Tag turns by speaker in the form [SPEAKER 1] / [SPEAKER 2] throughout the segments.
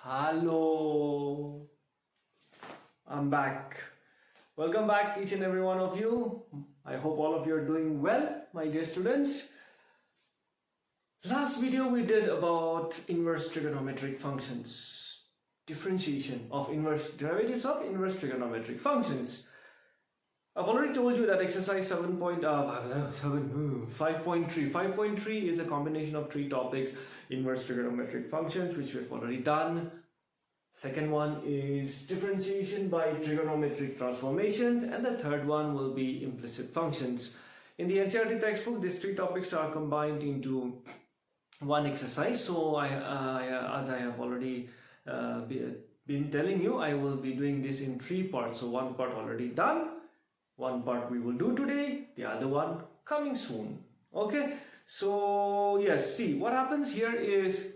[SPEAKER 1] Hello, I'm back. Welcome back, each and every one of you. I hope all of you are doing well, my dear students. Last video we did about inverse trigonometric functions, differentiation of inverse derivatives of inverse trigonometric functions. I've already told you that exercise 5.3 is a combination of three topics: inverse trigonometric functions, which we've already done. Second one is differentiation by trigonometric transformations, and the third one will be implicit functions. In the NCERT textbook, these three topics are combined into one exercise. So as I have already been telling you, I will be doing this in three parts. So one part already done, one part we will do today, the other one coming soon. Okay, so yes, see what happens here is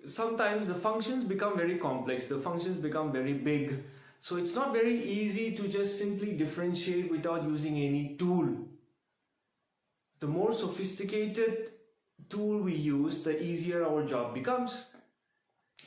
[SPEAKER 1] sometimes the functions become very complex, the functions become very big, so it's not very easy to just simply differentiate without using any tool. The more sophisticated tool we use, the easier our job becomes,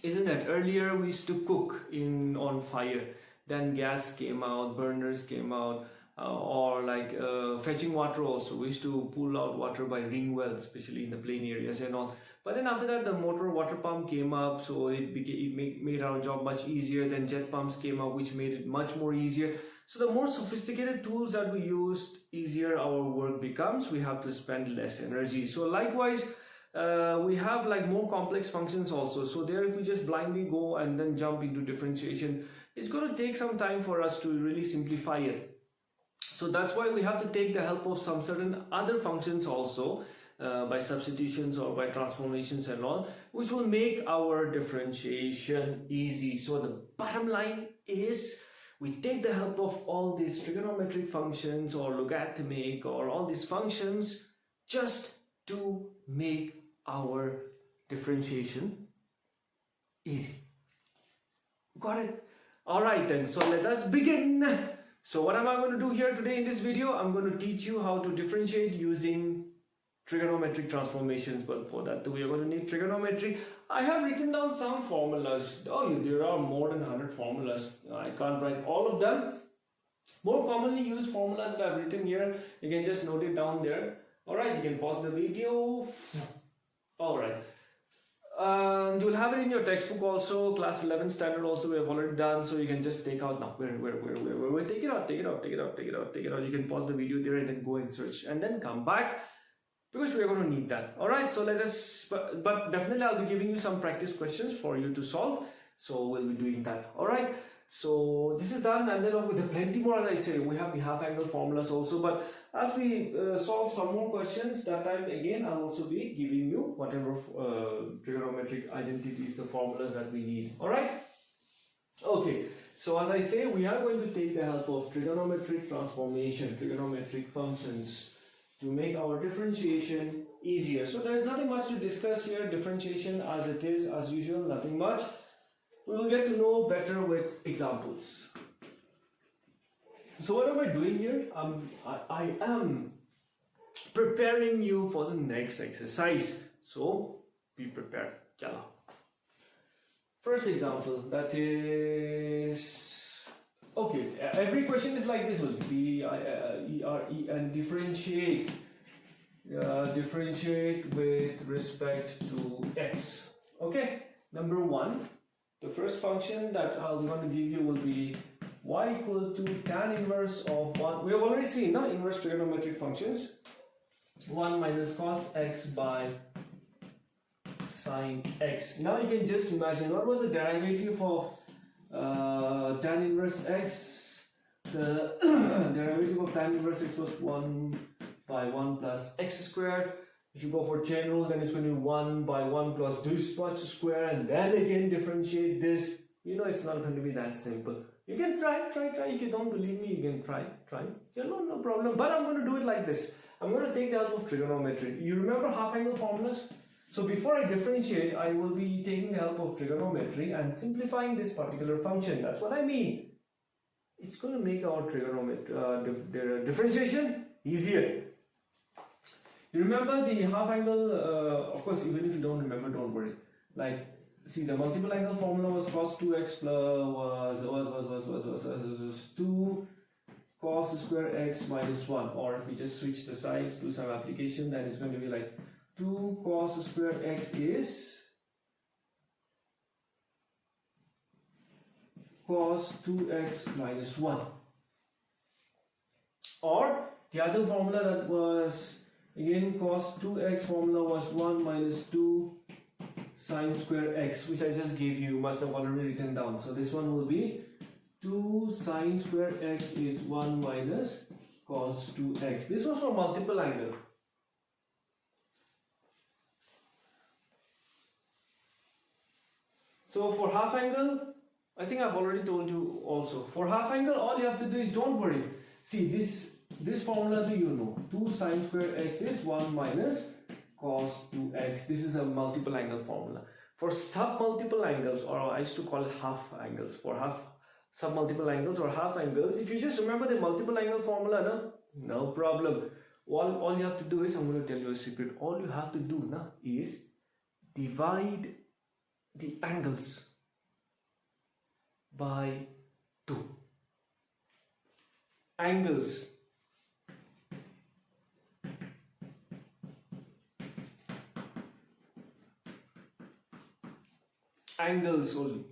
[SPEAKER 1] isn't it? Earlier we used to cook on fire, then gas came out, burners came out, or like fetching water also. We used to pull out water by ring well, especially in the plain areas and all. But then after that, the motor water pump came up, so it made our job much easier. Then jet pumps came up, which made it much more easier. So the more sophisticated tools that we used, easier our work becomes. We have to spend less energy. So likewise, we have like more complex functions also. So there, if we just blindly go and then jump into differentiation, it's going to take some time for us to really simplify it. So that's why we have to take the help of some certain other functions also, by substitutions or by transformations and all, which will make our differentiation easy. So the bottom line is, we take the help of all these trigonometric functions or logarithmic or all these functions just to make our differentiation easy. Got it? Alright then, so let us begin. So what am I going to do here today in this video? I'm going to teach you how to differentiate using trigonometric transformations, but for that we are going to need trigonometry. I have written down some formulas. There are more than 100 formulas. I can't write all of them. More commonly used formulas that I've written here, you can just note it down there. Alright, you can pause the video. Alright. And you will have it in your textbook also, class 11 standard also we have already done, so you can just take out now. Where? Take it out. You can pause the video there and then go and search and then come back, because we are going to need that. Alright, so let us, but definitely I'll be giving you some practice questions for you to solve. So we'll be doing that. Alright, so this is done, and then with the plenty more, as I say, we have the half angle formulas also. But as we solve some more questions, that time again I'll also be giving you whatever trigonometric identities, the formulas that we need. Alright, okay, so as I say, we are going to take the help of trigonometric transformation, trigonometric functions, to make our differentiation easier. So there is nothing much to discuss here. Differentiation as it is, as usual, nothing much. We will get to know better with examples. So what am I doing here? I am preparing you for the next exercise. So be prepared. Chala. First example, that is, okay, every question is like this one: D-I-E-R-E, and differentiate with respect to x. Okay, number one, the first function that I'm going to give you will be y equal to tan inverse of 1. We have already seen inverse trigonometric functions. 1 minus cos x by sine x. Now you can just imagine, what was the derivative of tan inverse x? The derivative of tan inverse x was 1 by 1 plus x squared. If you go for chain rule, then it's going to be 1 by 1 plus this much square, and then again differentiate this. It's not going to be that simple. You can try. If you don't believe me, you can try. No problem. But I'm going to do it like this. I'm going to take the help of trigonometry. You remember half angle formulas? So before I differentiate, I will be taking the help of trigonometry and simplifying this particular function. That's what I mean. It's going to make our differentiation easier. You remember the half angle, of course, even if you don't remember, don't worry. Like see, the multiple angle formula was cos 2x plus was 2 cos square x minus 1, or if we just switch the sides to some application, then it's going to be like 2 cos square x is cos 2x minus 1. Or the other formula that was again cos 2x formula was 1 minus 2 sine square x, which I just gave you, must have already written down. So this one will be 2 sine square x is 1 minus cos 2x. This was for multiple angle. So for half angle, I think I've already told you also. For half angle, all you have to do is, don't worry. See, this formula do you know? 2 sine square x is 1 minus cos 2x. This is a multiple angle formula. For submultiple angles, or I used to call it half angles, for submultiple angles or half angles, if you just remember the multiple angle formula, no problem. All you have to do is, I'm going to tell you a secret. All you have to do now is divide the angles by 2. Angles. Angles only.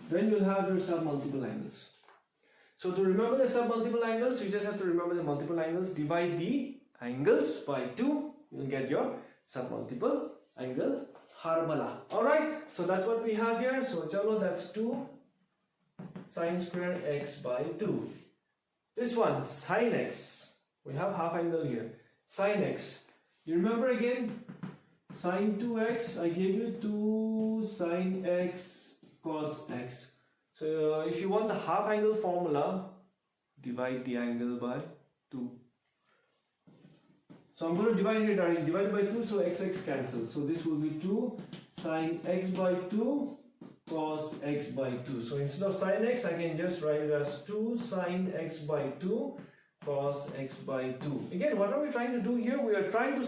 [SPEAKER 1] Then you'll have your submultiple angles. So to remember the submultiple angles, you just have to remember the multiple angles, divide the angles by 2, you'll get your submultiple angle formula. Alright, so that's what we have here. So chalo, that's 2 sine square x by 2. This one, sine x, we have half angle here. Sine x, you remember again, sine 2x, I gave you 2 sine x cos x. So if you want the half angle formula, divide the angle by 2. So I'm going to divide it directly, divide by 2, so x cancels. So this will be 2 sine x by 2 cos x by 2. So instead of sine x, I can just write it as 2 sine x by 2 cos x by 2. Again, what are we trying to do here? We are trying to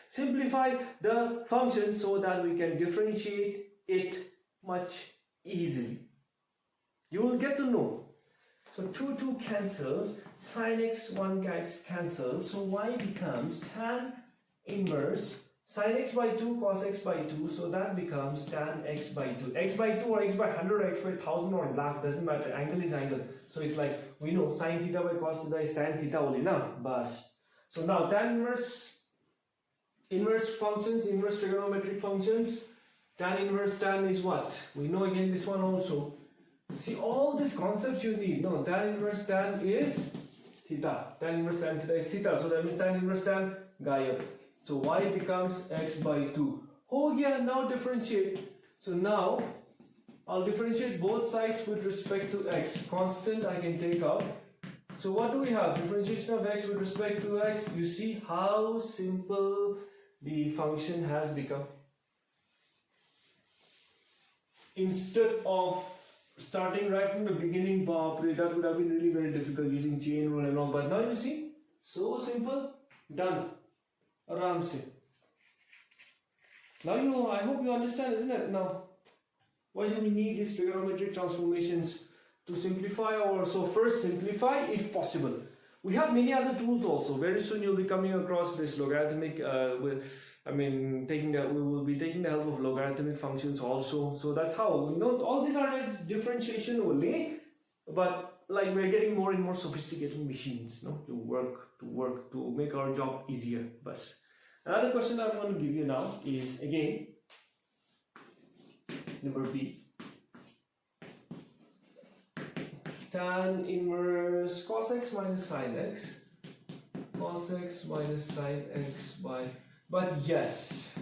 [SPEAKER 1] simplify the function so that we can differentiate it much easily. You will get to know. So 2 cancels, sin x 1 cancels, so y becomes tan inverse sin x by 2 cos x by 2, so that becomes tan x by 2. X by 2 or x by 100 or x by 1000 or in lakh, doesn't matter, angle is angle. So it's like, we know sin theta by cos theta is tan theta only, na? Bas. So now tan inverse functions, inverse trigonometric functions, tan inverse tan is what? We know again this one also. See, all these concepts you need. No, tan inverse tan is theta. Tan inverse tan theta is theta. So that means tan inverse tan gayab. So y becomes x by 2. Oh yeah, now differentiate. So now I'll differentiate both sides with respect to x. Constant I can take out. So what do we have? Differentiation of x with respect to x. You see how simple the function has become. Instead of starting right from the beginning, that would have been really very difficult using chain rule and all. But now you see, so simple, done. Aram se. Now I hope you understand, isn't it? Now, why do we need these trigonometric transformations? To simplify, or so first simplify if possible. We have many other tools also. Very soon you'll be coming across this logarithmic we will be taking the help of logarithmic functions also. So that's how, all these are just differentiation only, but like we're getting more and more sophisticated machines, to make our job easier. But another question I want to give you now is again number B. Tan inverse cos x minus sin x, cos x minus sin x by, but yes,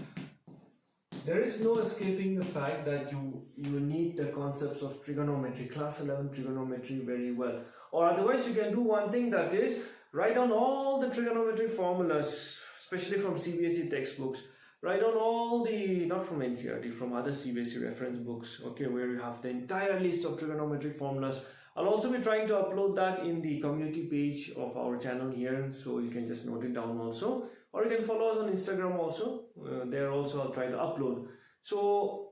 [SPEAKER 1] there is no escaping the fact that you need the concepts of trigonometry, class 11 trigonometry very well. Or otherwise you can do one thing, that is write down all the trigonometric formulas, especially from CBSE textbooks. Write down all the, not from NCERT, from other CBSE reference books, okay, where you have the entire list of trigonometric formulas. I'll also be trying to upload that in the community page of our channel here, so you can just note it down also, or you can follow us on Instagram also. There also I'll try to upload. So,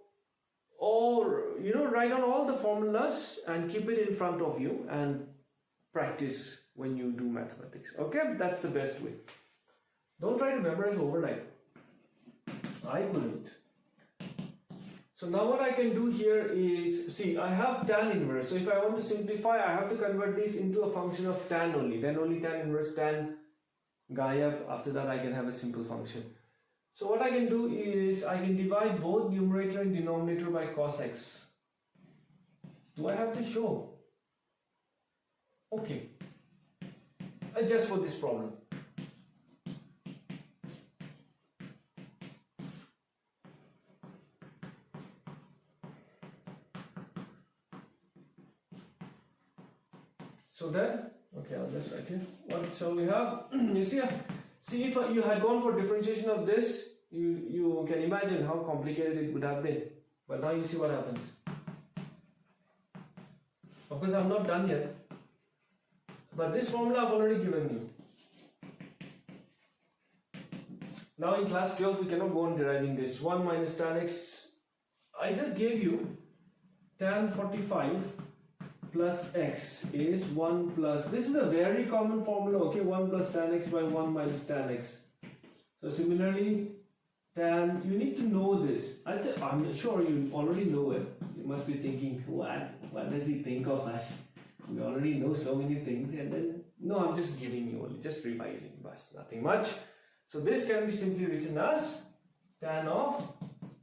[SPEAKER 1] or write down all the formulas and keep it in front of you and practice when you do mathematics. Okay, that's the best way. Don't try to memorize overnight. I couldn't. So now what I can do here is, see, I have tan inverse. So if I want to simplify, I have to convert this into a function of tan only. Then only tan inverse, tan gayab. After that I can have a simple function. So what I can do is, I can divide both numerator and denominator by cos x. Do I have to show? Okay. Just for this problem. So then, okay, I'll just write here. What shall we have? You see if you had gone for differentiation of this, you can imagine how complicated it would have been. But now you see what happens. Of course, I'm not done yet. But this formula I've already given you. Now in class 12, we cannot go on deriving this. 1 minus tan x. I just gave you tan 45 plus x is 1 plus, this is a very common formula, okay, 1 plus tan x by 1 minus tan x. So similarly, tan, you need to know this. I'm sure you already know it. You must be thinking, what does he think of us? We already know so many things. And then, no, I'm just giving you, just revising, but nothing much. So this can be simply written as tan of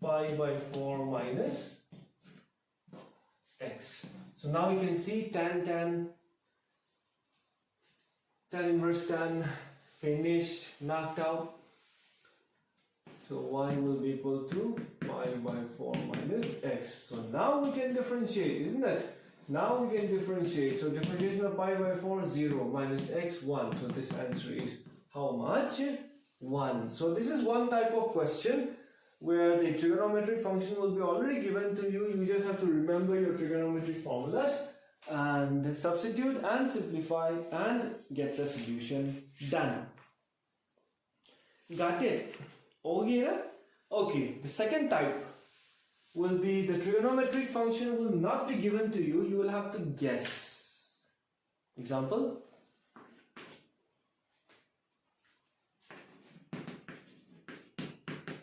[SPEAKER 1] pi by 4 minus x. So now we can see tan inverse tan, finished, knocked out. So y will be equal to pi by 4 minus x. So now we can differentiate, isn't it? Now we can differentiate. So differentiation of pi by 4 is 0, minus x 1. So this answer is how much? 1. So this is one type of question where the trigonometric function will be already given to you. You just have to remember your trigonometric formulas and substitute and simplify and get the solution done. Got it? Okay, the second type will be the trigonometric function will not be given to you. You will have to guess. Example?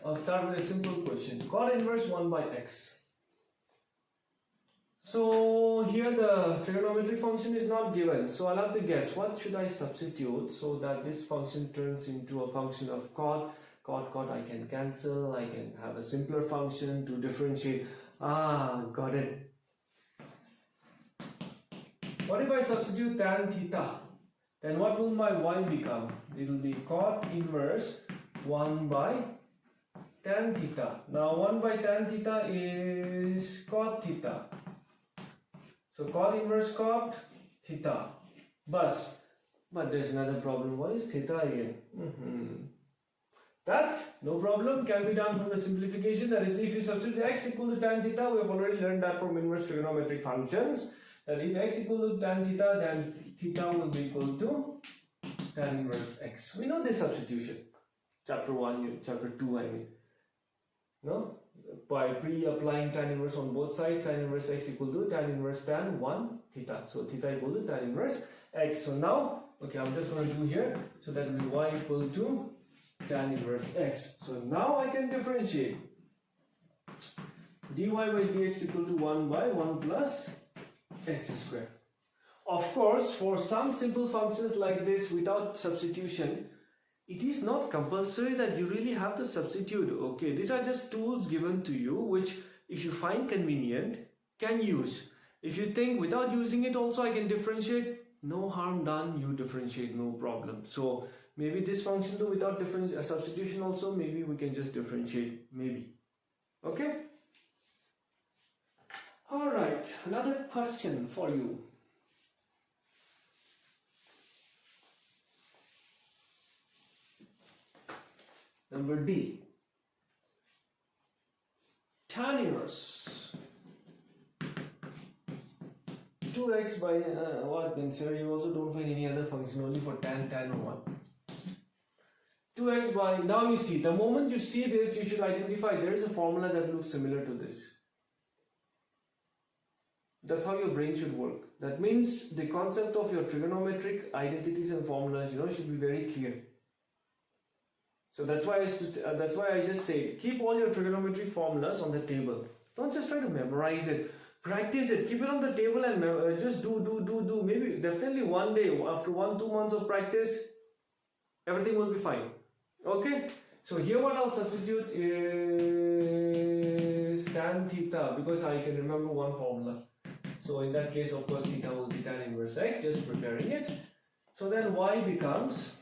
[SPEAKER 1] I'll start with a simple question. Cot inverse 1 by x. So here the trigonometric function is not given. So I'll have to guess what should I substitute so that this function turns into a function of cot. Cot I can cancel. I can have a simpler function to differentiate. Got it. What if I substitute tan theta? Then what will my y become? It will be cot inverse 1 by tan theta. Now 1 by tan theta is cot theta. So cot inverse cot theta. But there's another problem. What is theta again? That, no problem, can be done from the simplification. That is, if you substitute x equal to tan theta, we have already learned that from inverse trigonometric functions. That if x equal to tan theta, then theta will be equal to tan inverse x. We know this substitution. Chapter 1, chapter 2, I mean. No? By pre-applying tan inverse on both sides, tan inverse x equal to tan inverse tan 1 theta. So theta equal to tan inverse x. So now, okay, I'm just going to do here. So that will be y equal to tan inverse x. So now I can differentiate. dy by dx equal to 1 by 1 plus x square. Of course, for some simple functions like this without substitution, it is not compulsory that you really have to substitute. Okay, these are just tools given to you which, if you find convenient, can use. If you think without using it also I can differentiate, no harm done, you differentiate, no problem. So maybe this function too without substitution also, maybe we can just differentiate, maybe. Okay? Alright, another question for you. Number D. Tan inverse 2 2x by what means here you also don't find any other function, only for tan or 1. 2x by, now you see, the moment you see this, you should identify there is a formula that looks similar to this. That's how your brain should work. That means the concept of your trigonometric identities and formulas, should be very clear. So that's why I just say keep all your trigonometric formulas on the table. Don't just try to memorize it. Practice it. Keep it on the table and just do. Maybe definitely one day after 1-2 months of practice, everything will be fine. Okay. So here what I'll substitute is tan theta because I can remember one formula. So in that case, of course, theta will be tan inverse x. Just preparing it. So then y becomes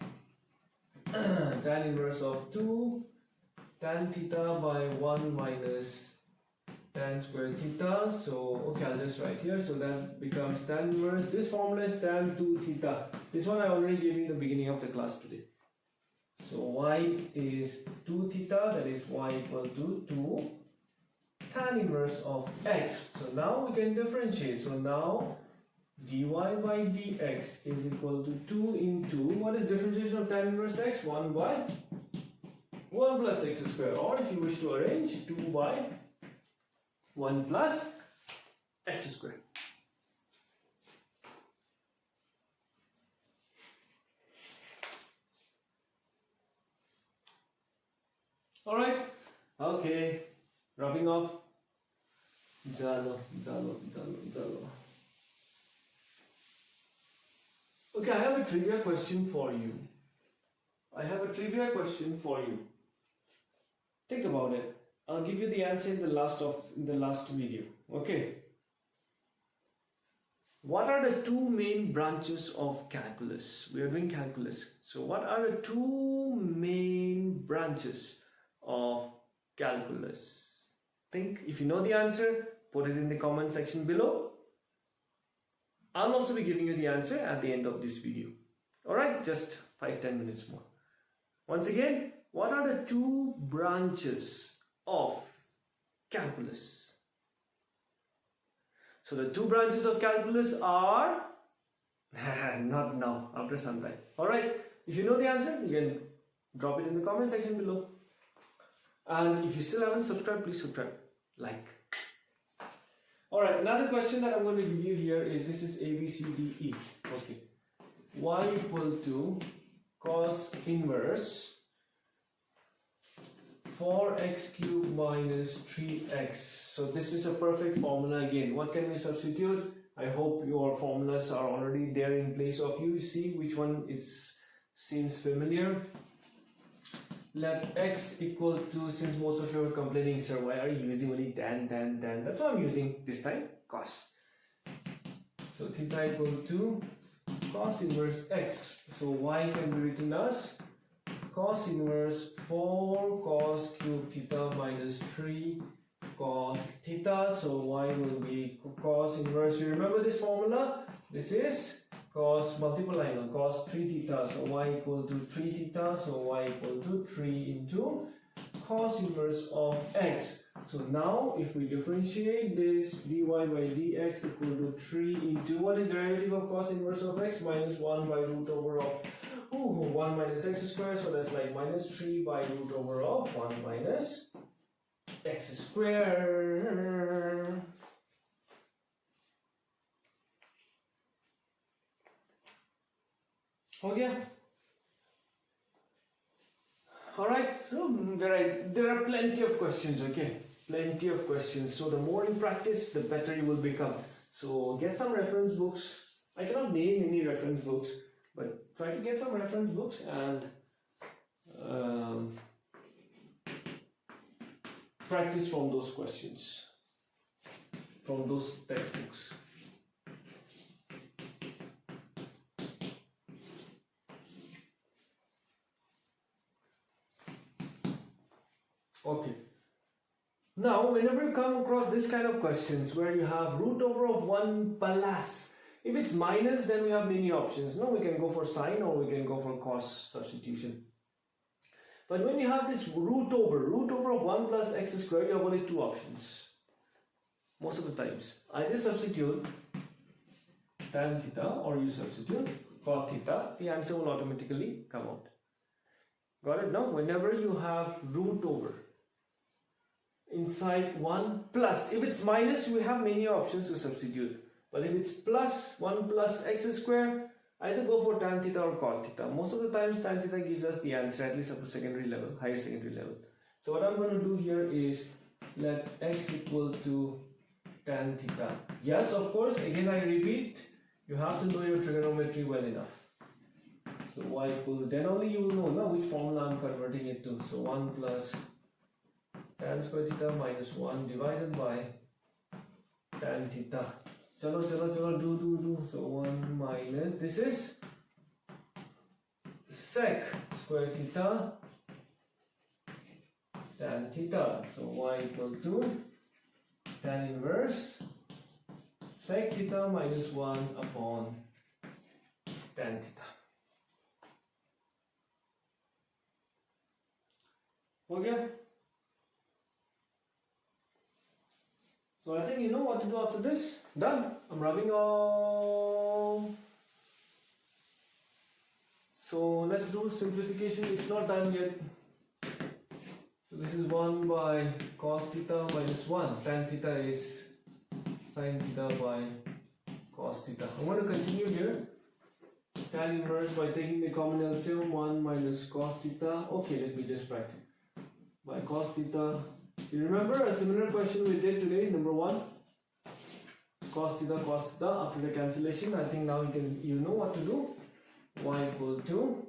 [SPEAKER 1] tan inverse of 2 tan theta by 1 minus tan square theta. So okay, I'll just write here. So that becomes tan inverse. This formula is tan 2 theta. This one I already gave you in the beginning of the class today. So y is 2 theta, that is y equal to 2 tan inverse of x. So now we can differentiate. So now dy by dx is equal to 2 into, what is differentiation of tan inverse x? 1 by 1 plus x square, or if you wish to arrange, 2 by 1 plus x square. Alright, okay, rubbing off. Jalo. Okay, I have a trivia question for you. Think about it. I'll give you the answer in the last video. Okay. What are the two main branches of calculus? We are doing calculus. So what are the two main branches of calculus? Think. If you know the answer, put it in the comment section below. I'll also be giving you the answer at the end of this video. Alright, just 5-10 minutes more. Once again, what are the two branches of calculus? So the two branches of calculus are not now, after some time. Alright, if you know the answer, you can drop it in the comment section below. And if you still haven't subscribed, please subscribe, like. Alright, another question that I'm going to give you here is, this is A, B, C, D, E. Okay. Y equal to cos inverse 4x cubed minus 3x. So this is a perfect formula again. What can we substitute? I hope your formulas are already there in place of you. See which one seems familiar. Let x equal to, since most of you are complaining, sir, why are you using only tan? That's what I'm using this time, cos. So theta equal to cos inverse x. So y can be written as cos inverse 4 cos cube theta minus 3 cos theta. So y will be cos inverse. You remember this formula? This is cos multiplying on cos 3 theta. So y equal to 3 theta. So y equal to 3 into cos inverse of x. So now if we differentiate this, dy by dx equal to 3 into, what is the derivative of cos inverse of x? Minus 1 by root over of 1 minus x square. So that's like minus 3 by root over of 1 minus x square. Okay. Alright, so there are plenty of questions, okay? Plenty of questions. So the more you practice, the better you will become. So get some reference books. I cannot name any reference books, but try to get some reference books and practice from those questions, from those textbooks. Okay. Now, whenever you come across this kind of questions where you have root over of 1 plus, if it's minus, then we have many options. No, we can go for sine or we can go for cos substitution. But when you have this root over of 1 plus x squared, you have only two options. Most of the times. Either substitute tan theta, or you substitute cot theta, the answer will automatically come out. Got it? Now whenever you have root over inside 1 plus, if it's minus you have many options to substitute, but if it's plus 1 plus x square, either go for tan theta or cot theta. Most of the times tan theta gives us the answer, at least up to secondary level, higher secondary level. So what I'm going to do here is let x equal to tan theta. Yes, of course, again I repeat, you have to know your trigonometry well enough. So y equal to, then only you will know now which formula I'm converting it to. So 1 plus tan square theta minus 1 divided by tan theta. Chalo, do. So 1 minus, this is sec square theta tan theta. So y equal to tan inverse sec theta minus 1 upon tan theta. Okay. So I think you know what to do after this. Done. I'm rubbing off. So let's do simplification. It's not done yet. So this is 1 by cos theta minus 1. Tan theta is sin theta by cos theta. I'm going to continue here. Tan inverse by taking the common LCM, 1 minus cos theta. Okay, let me just write it. By cos theta. You remember a similar question we did today, number 1? Cos theta, after the cancellation. I think now you know what to do. Y equal to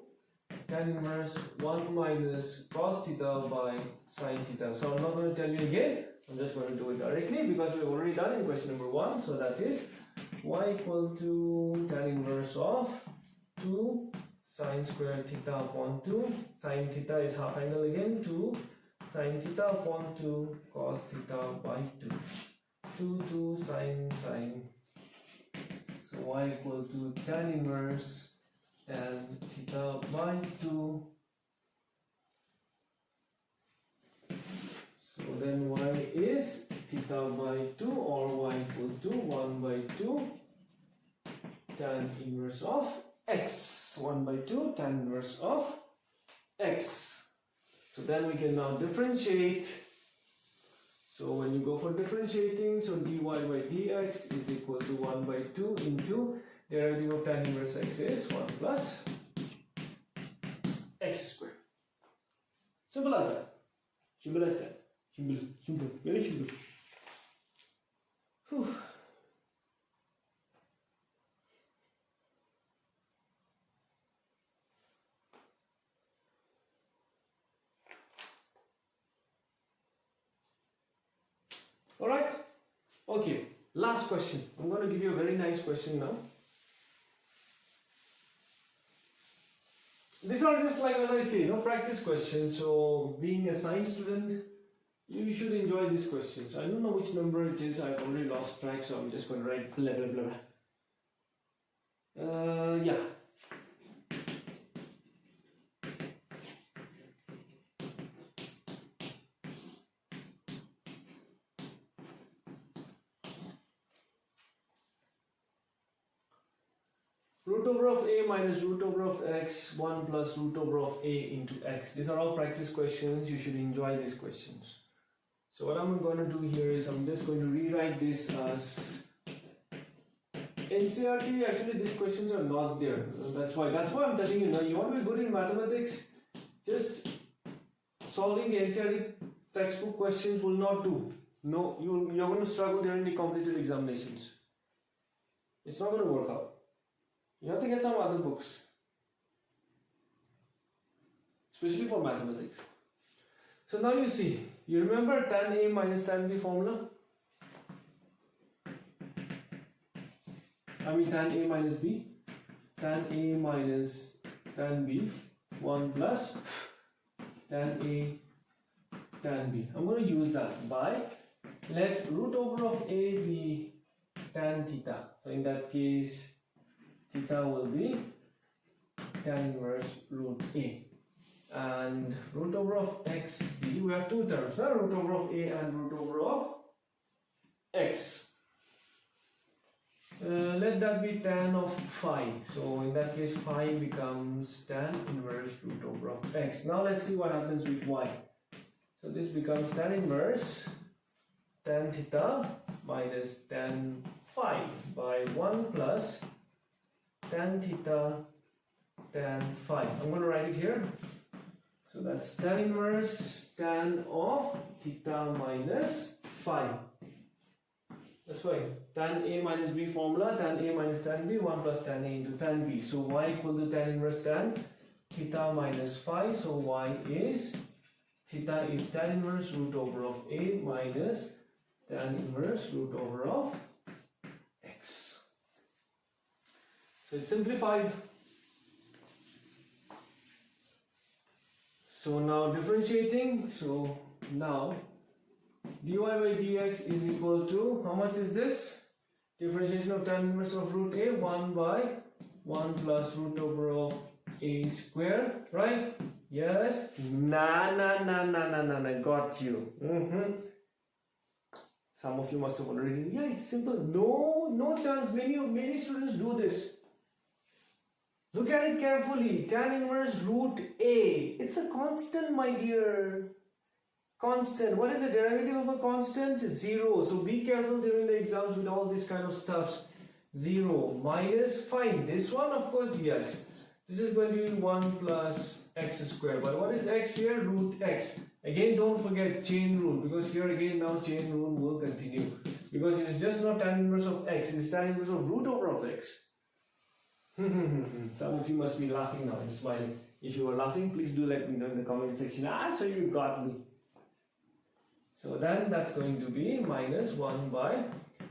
[SPEAKER 1] tan inverse 1 minus cos theta by sin theta. So I'm not going to tell you again, I'm just going to do it directly because we've already done in question number 1. So that is y equal to tan inverse of 2 sin square theta upon 2. Sin theta is half angle again, 2 sin theta upon 2 cos theta by 2. 2 sin. So y equal to tan inverse tan theta by 2. So then y is theta by 2, or y equal to 1 by 2 tan inverse of x. 1 by 2 tan inverse of x. So then we can now differentiate. So when you go for differentiating, so dy by dx is equal to 1 by 2 into derivative of tan inverse x is 1 plus x square. Simple as that. Simple as that. Simple. Very simple. Whew. Alright, okay, last question. I'm going to give you a very nice question now. These are just like, as I say, practice questions. So being a science student, you should enjoy these questions. I don't know which number it is, I've already lost track, so I'm just going to write blah blah blah. Yeah. Root over of a minus root over of x, 1 plus root over of a into x. These are all practice questions. You should enjoy these questions. So what I'm going to do here is I'm just going to rewrite this as NCERT. Actually, these questions are not there. That's why I'm telling you now. You want to be good in mathematics, just solving the NCERT textbook questions will not do. No, you're going to struggle during the competitive examinations. It's not going to work out. You have to get some other books, especially for mathematics. So now you see, you remember tan A minus tan B formula? Tan A minus B, tan A minus tan B, 1 plus tan A tan B. I'm going to use that by let root over of A be tan theta. So in that case, theta will be tan inverse root A, and root over of x b, we have two terms, root over of A and root over of x. let that be tan of phi. So in that case, phi becomes tan inverse root over of x. Now let's see what happens with y. So this becomes tan inverse tan theta minus tan phi by 1 plus tan theta tan phi. I'm going to write it here. So that's tan inverse tan of theta minus phi. That's why tan A minus B formula, tan A minus tan B, 1 plus tan A into tan B. So y equal to tan inverse tan theta minus phi. So y is, theta is tan inverse root over of A minus tan inverse root over of x. So it's simplified. So now differentiating, so now dy by dx is equal to, how much is this? Differentiation of tan inverse of root A, 1 by 1 plus root over of A square, right? Yes? Nah, got you. Some of you must have already, yeah, it's simple. No chance. Many students do this. Look at it carefully. Tan inverse root A. It's a constant, my dear. Constant. What is the derivative of a constant? 0. So be careful during the exams with all this kind of stuff. 0 minus, fine. This one, of course, yes. This is going to be 1 plus x square. But what is x here? Root x. Again, don't forget chain rule, because here again now chain rule will continue. Because it is just not tan inverse of x. It is tan inverse of root over of x. Some of you must be laughing now and smiling. If you are laughing, please do let me know in the comment section. So you got me. So then that's going to be minus 1 by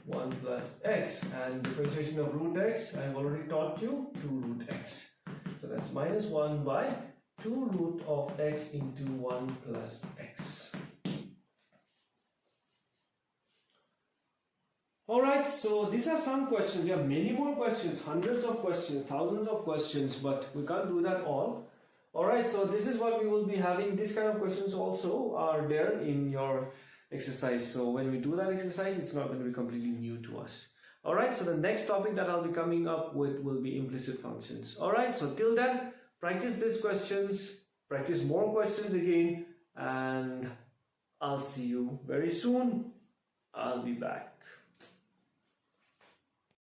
[SPEAKER 1] 1 plus x. And differentiation of root x, I have already taught you, 2 root x. So that's minus 1 by 2 root of x into 1 plus x. Alright, so these are some questions. We have many more questions, hundreds of questions, thousands of questions, but we can't do that all. Alright, so this is what we will be having. These kind of questions also are there in your exercise. So when we do that exercise, it's not going to be completely new to us. Alright, so the next topic that I'll be coming up with will be implicit functions. Alright, so till then, practice these questions, practice more questions again, and I'll see you very soon. I'll be back.